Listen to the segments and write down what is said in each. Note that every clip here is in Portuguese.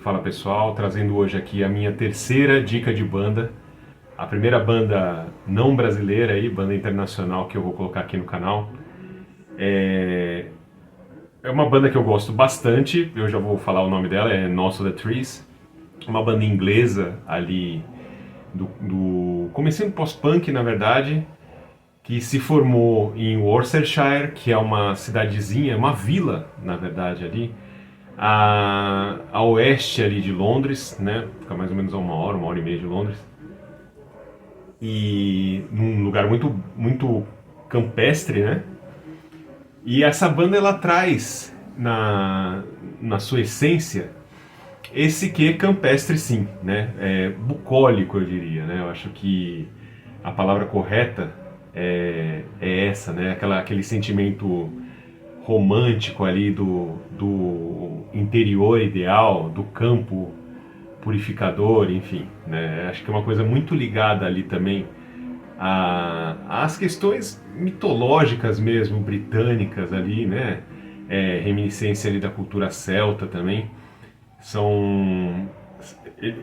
Fala pessoal, trazendo hoje aqui a minha terceira dica de banda. A primeira banda não brasileira, aí, banda internacional que eu vou colocar aqui no canal. É uma banda que eu gosto bastante, eu já vou falar o nome dela, é Nosso The Trees. Uma banda inglesa ali do comecinho do pós-punk, na verdade, que se formou em Worcestershire, que é uma cidadezinha, uma vila, na verdade, ali, a oeste ali de Londres, né? Fica mais ou menos a uma hora e meia de Londres. E num lugar muito campestre, né? E essa banda ela traz na sua essência esse que campestre sim, né? Bucólico eu diria, né? Eu acho que a palavra correta é essa, né? Aquele sentimento romântico ali do interior ideal, do campo purificador, enfim, né? Acho que é uma coisa muito ligada ali também às questões mitológicas mesmo, britânicas ali, né? Reminiscência ali da cultura celta também. São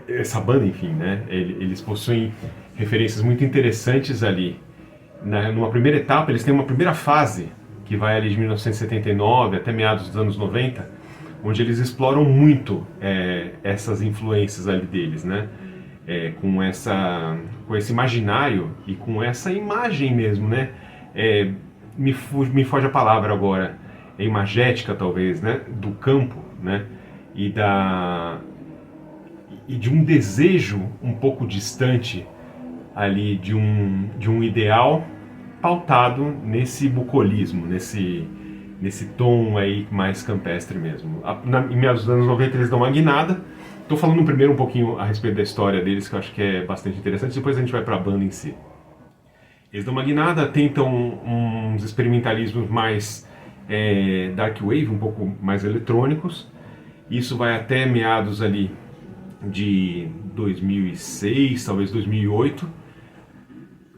essa banda, enfim, né? Eles possuem referências muito interessantes ali. Numa primeira etapa, eles têm uma primeira fase que vai ali de 1979 até meados dos anos 90, onde eles exploram muito essas influências ali deles, né? Com esse imaginário e com essa imagem mesmo, né? Me foge a palavra agora, é imagética talvez, né? Do campo, né? E, e de um desejo um pouco distante ali de um ideal pautado nesse bucolismo, nesse tom aí mais campestre mesmo. Em meados dos anos 90 eles dão uma guinada. Estou falando primeiro um pouquinho a respeito da história deles, que eu acho que é bastante interessante, depois a gente vai para a banda em si. Eles dão uma guinada, tentam uns experimentalismos mais dark wave, um pouco mais eletrônicos. Isso vai até meados ali de 2006, talvez 2008,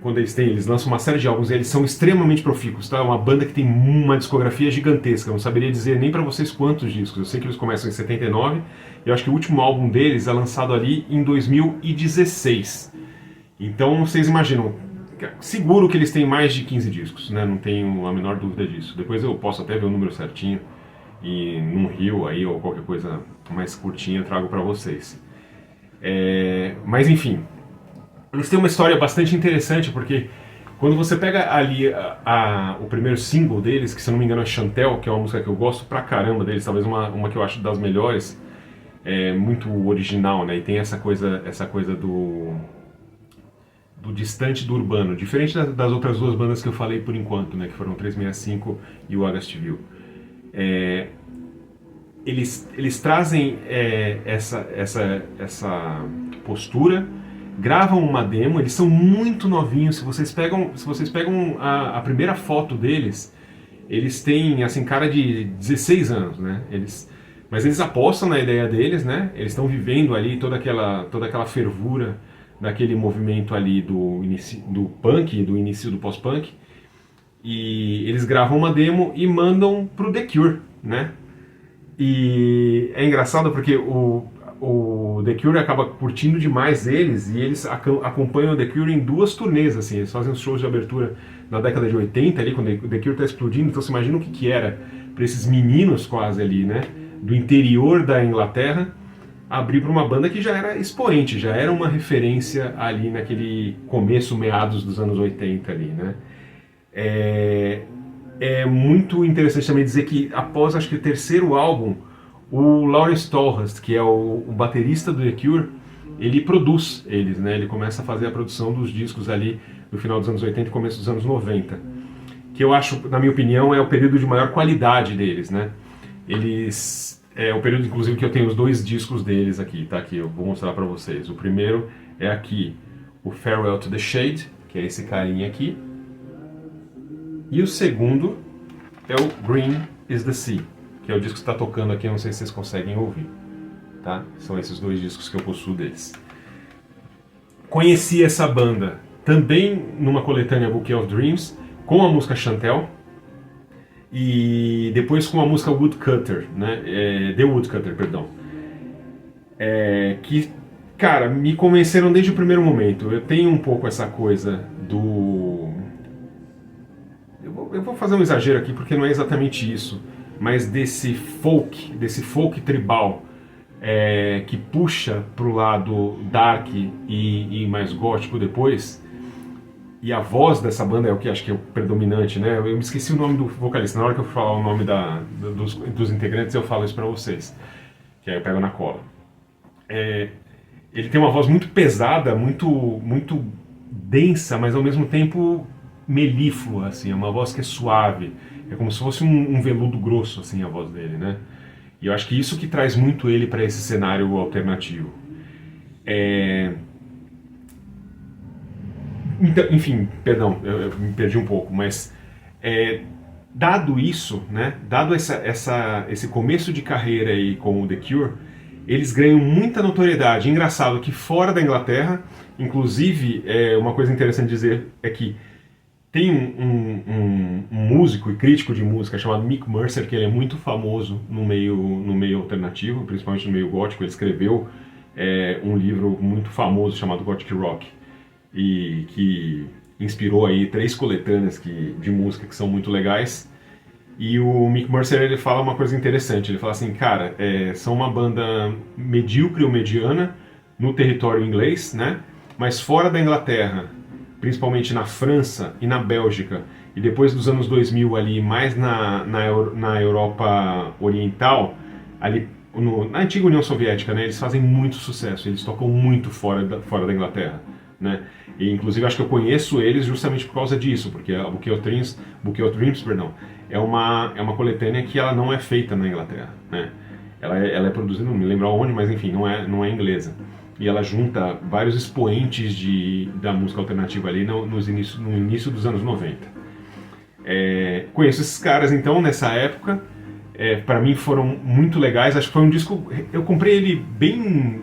quando eles lançam uma série de álbuns e eles são extremamente profícuos, tá? É uma banda que tem uma discografia gigantesca, eu não saberia dizer nem pra vocês quantos discos. Eu sei que eles começam em 79 e eu acho que o último álbum deles é lançado ali em 2016. Então vocês imaginam, seguro que eles têm mais de 15 discos, né? Não tenho a menor dúvida disso. Depois eu posso até ver o número certinho e num reel aí ou qualquer coisa mais curtinha eu trago pra vocês. Mas enfim, eles têm uma história bastante interessante, porque quando você pega ali o primeiro single deles, que se eu não me engano é Chantel, que é uma música que eu gosto pra caramba deles, talvez uma que eu acho das melhores, muito original, né? E tem essa coisa do distante do urbano, diferente das outras duas bandas que eu falei por enquanto, né? Que foram o 365 e o August View. Eles trazem essa postura, gravam uma demo, eles são muito novinhos. Se vocês pegam a primeira foto deles, eles têm assim cara de 16 anos, né? Mas eles apostam na ideia deles, né? Eles estão vivendo ali toda aquela fervura daquele movimento ali do punk, do início do pós-punk. E eles gravam uma demo e mandam pro The Cure, né? E é engraçado porque o The Cure acaba curtindo demais eles e eles acompanham o The Cure em duas turnês, assim. Eles fazem os shows de abertura na década de 80 ali, quando o The Cure está explodindo. Então você imagina o que era para esses meninos quase ali, né, do interior da Inglaterra, abrir para uma banda que já era expoente, já era uma referência ali naquele começo, meados dos anos 80 ali, né. É muito interessante também dizer que após, acho que o terceiro álbum, o Lawrence Tolhurst, que é o baterista do The Cure, ele produz eles, né? Ele começa a fazer a produção dos discos ali no final dos anos 80 e começo dos anos 90, que eu acho, na minha opinião, é o período de maior qualidade deles, né? É o período, inclusive, que eu tenho os dois discos deles aqui, tá? Aqui, eu vou mostrar pra vocês. O primeiro é aqui, o Farewell to the Shade, que é esse carinha aqui. E o segundo é o Green is the Sea, que é o disco que está tocando aqui, eu não sei se vocês conseguem ouvir, tá? São esses dois discos que eu possuo deles. Conheci essa banda também numa coletânea Bouquet of Dreams, com a música Chantel, e depois com a música Woodcutter, né? The Woodcutter, perdão. que, cara, me convenceram desde o primeiro momento. Eu tenho um pouco essa coisa do... Eu vou fazer um exagero aqui porque não é exatamente isso, mas desse folk tribal, que puxa pro lado dark e mais gótico depois. E a voz dessa banda é o que acho que é o predominante, né? Eu me esqueci o nome do vocalista. Na hora que eu falar o nome dos integrantes, eu falo isso pra vocês. Que aí eu pego na cola. Ele tem uma voz muito pesada, muito densa, mas ao mesmo tempo melíflua, assim. É uma voz que é suave. É como se fosse um veludo grosso, assim, a voz dele, né? E eu acho que isso que traz muito ele para esse cenário alternativo. Então, enfim, perdão, eu me perdi um pouco, mas dado isso, né, dado esse começo de carreira aí com o The Cure, eles ganham muita notoriedade. Engraçado que fora da Inglaterra, inclusive, uma coisa interessante dizer é que tem um músico e crítico de música chamado Mick Mercer, que ele é muito famoso no meio alternativo, principalmente no meio gótico. Ele escreveu um livro muito famoso chamado Gothic Rock, e que inspirou aí 3 coletâneas de música que são muito legais. E o Mick Mercer, ele fala uma coisa interessante. Ele fala assim, cara, são uma banda medíocre ou mediana no território inglês, né? Mas fora da Inglaterra, principalmente na França e na Bélgica, e depois dos anos 2000 ali, mais na Europa Oriental, ali na antiga União Soviética, né? Eles fazem muito sucesso, eles tocam muito fora da Inglaterra, né? E inclusive acho que eu conheço eles justamente por causa disso, porque a Bouquet of Dreams, perdão, é uma coletânea que ela não é feita na Inglaterra, né? Ela é produzida, não me lembro aonde, mas enfim, não é inglesa. E ela junta vários expoentes da música alternativa ali no início dos anos 90. Conheço esses caras então nessa época, para mim foram muito legais. Acho que foi um disco, eu comprei ele bem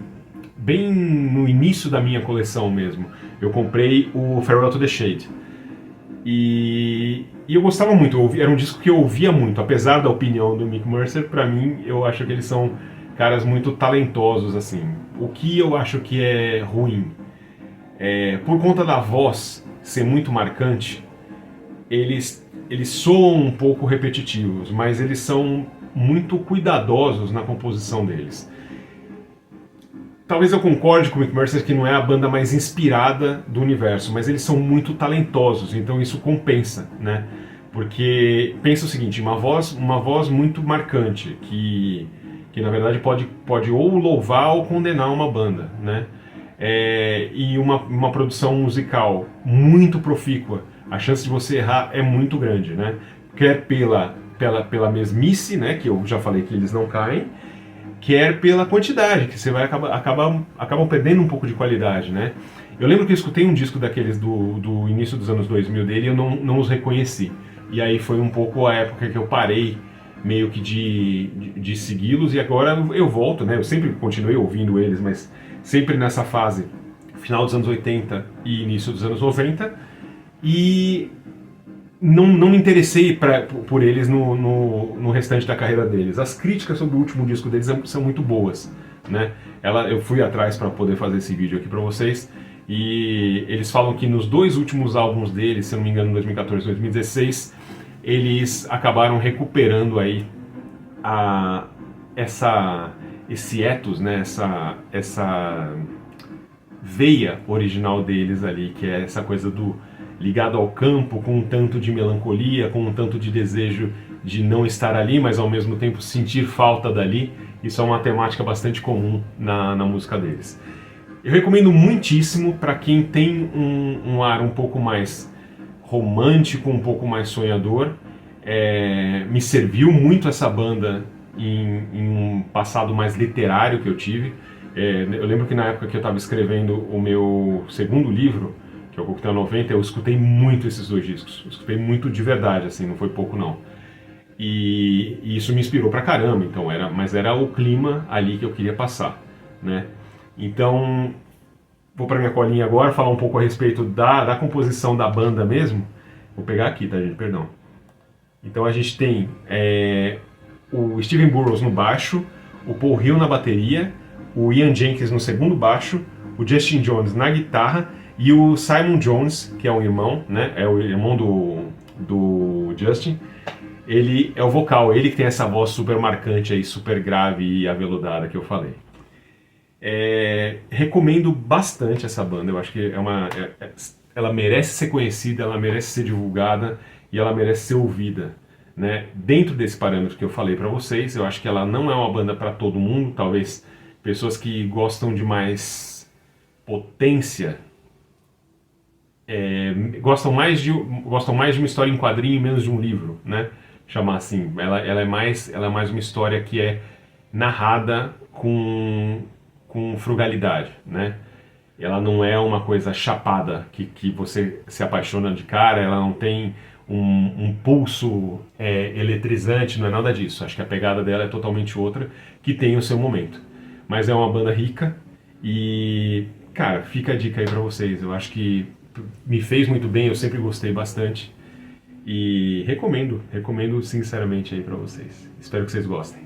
no início da minha coleção mesmo. Eu comprei o Farewell to the Shade. E eu gostava muito, era um disco que eu ouvia muito, apesar da opinião do Mick Mercer. Pra mim, eu acho que eles são caras muito talentosos, assim. O que eu acho que é ruim, por conta da voz ser muito marcante, eles soam um pouco repetitivos, mas eles são muito cuidadosos na composição deles. Talvez eu concorde com o Mick Mercer que não é a banda mais inspirada do universo, mas eles são muito talentosos, então isso compensa, né? Porque pensa o seguinte, uma voz muito marcante, que na verdade pode ou louvar ou condenar uma banda, né? E uma produção musical muito profícua, a chance de você errar é muito grande, né? Quer pela mesmice, né? Que eu já falei que eles não caem, quer pela quantidade, que você vai acabam perdendo um pouco de qualidade, né? Eu lembro que eu escutei um disco daqueles do início dos anos 2000 dele e eu não os reconheci. E aí foi um pouco a época que eu parei meio que de segui-los, e agora eu volto, né? Eu sempre continuei ouvindo eles, mas sempre nessa fase, final dos anos 80 e início dos anos 90, e não me interessei por eles no restante da carreira deles. As críticas sobre o último disco deles são muito boas, né? Eu fui atrás para poder fazer esse vídeo aqui para vocês, e eles falam que nos 2 últimos álbuns deles, se eu não me engano, 2014 e 2016, eles acabaram recuperando aí esse ethos, né? essa veia original deles ali, que é essa coisa ligado ao campo, com um tanto de melancolia, com um tanto de desejo de não estar ali, mas ao mesmo tempo sentir falta dali. Isso é uma temática bastante comum na música deles. Eu recomendo muitíssimo para quem tem um ar um pouco mais romântico, um pouco mais sonhador. Me serviu muito essa banda em um passado mais literário que eu tive. Eu lembro que na época que eu estava escrevendo o meu segundo livro, que é o Coquetel 90, eu escutei muito esses 2 discos. Eu escutei muito de verdade, assim, não foi pouco não. E isso me inspirou pra caramba, então mas era o clima ali que eu queria passar, né? Então, vou pra minha colinha agora, falar um pouco a respeito da composição da banda mesmo. Vou pegar aqui, tá, gente? Perdão. Então a gente tem o Stephen Burrows no baixo, o Paul Hill na bateria, o Ian Jenkins no segundo baixo, o Justin Jones na guitarra e o Simon Jones, que é um irmão, né? É o irmão do Justin. Ele é o vocal, ele que tem essa voz super marcante aí, super grave e aveludada que eu falei. Recomendo bastante essa banda, eu acho que ela merece ser conhecida, ela merece ser divulgada e ela merece ser ouvida, né? Dentro desse parâmetro que eu falei pra vocês, eu acho que ela não é uma banda pra todo mundo, talvez pessoas que gostam de mais potência, gostam mais de uma história em quadrinho e menos de um livro, né? Chamar assim, ela é mais uma história que é narrada com frugalidade, né? Ela não é uma coisa chapada que você se apaixona de cara, ela não tem um pulso eletrizante, não é nada disso. Acho que a pegada dela é totalmente outra, que tem o seu momento. Mas é uma banda rica e, cara, fica a dica aí pra vocês. Eu acho que me fez muito bem, eu sempre gostei bastante e recomendo sinceramente aí pra vocês. Espero que vocês gostem.